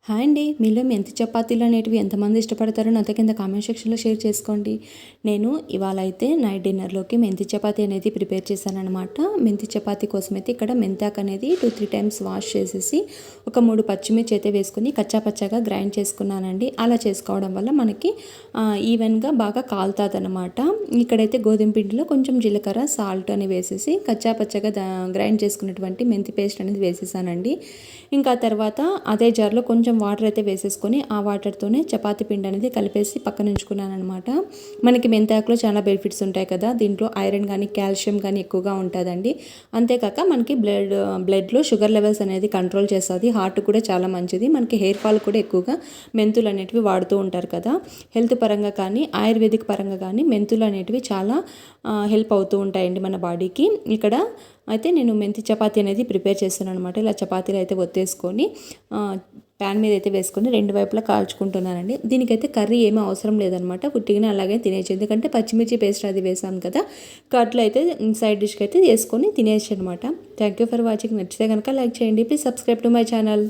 Hi అండి. మీలో మెంతి చపాతీలు అనేటివి ఎంతమంది ఇష్టపడతారో నాతో కింద కామెంట్ సెక్షన్లో షేర్ చేసుకోండి. నేను ఇవాళ అయితే నైట్ డిన్నర్లోకి మెంతి చపాతీ అనేది ప్రిపేర్ చేశానమాట. మెంతి చపాతీ కోసం అయితే ఇక్కడ మెంతాకు అనేది 2-3 టైమ్స్ వాష్ చేసేసి ఒక 3 పచ్చిమిర్చి అయితే వేసుకొని కచ్చాపచ్చాగా గ్రైండ్ చేసుకున్నానండి. అలా చేసుకోవడం వల్ల మనకి ఈవెన్గా బాగా కాలుతుంది అనమాట. ఇక్కడైతే గోధుమ పిండిలో కొంచెం జీలకర్ర సాల్ట్ అని వేసేసి కచ్చాపచ్చాగా గ్రైండ్ చేసుకున్నటువంటి మెంతి పేస్ట్ అనేది వేసేసానండి. ఇంకా తర్వాత అదే జార్లో కొంచెం వాటర్ అయితే వేసేసుకొని ఆ వాటర్తోనే చపాతీ పిండి అనేది కలిపేసి పక్కన ఉంచుకున్నాను అనమాట. మనకి మెంతాకులో చాలా బెనిఫిట్స్ ఉంటాయి కదా, దీంట్లో ఐరన్ కానీ కాల్షియం కానీ ఎక్కువగా ఉంటుందండి. అంతేకాక మనకి బ్లడ్లో షుగర్ లెవెల్స్ అనేది కంట్రోల్ చేస్తుంది. హార్ట్ కూడా చాలా మంచిది. మనకి హెయిర్ ఫాల్ కూడా ఎక్కువగా మెంతులు అనేటివి వాడుతూ ఉంటారు కదా, హెల్త్ పరంగా కానీ ఆయుర్వేదిక్ పరంగా కానీ మెంతులు అనేటివి చాలా హెల్ప్ అవుతూ ఉంటాయండి మన బాడీకి. ఇక్కడ అయితే నేను మెంతి చపాతీ అనేది ప్రిపేర్ చేస్తున్నాను అనమాట. ఇలా చపాతీలు అయితే ఒత్తేసుకొని ప్యాన్ మీద అయితే వేసుకొని 2 వైపులా కాల్చుకుంటున్నానండి. దీనికైతే కర్రీ ఏమీ అవసరం లేదనమాట, ఉట్టిగానే అలాగే తినేయచ్చు. ఎందుకంటే పచ్చిమిర్చి పేస్ట్ అది వేసాం కదా, కట్లు అయితే సైడ్ డిష్కి అయితే వేసుకొని తినేయచ్చు అనమాట. Thank you for watching. నచ్చితే కనుక లైక్ చేయండి. Please subscribe to my channel.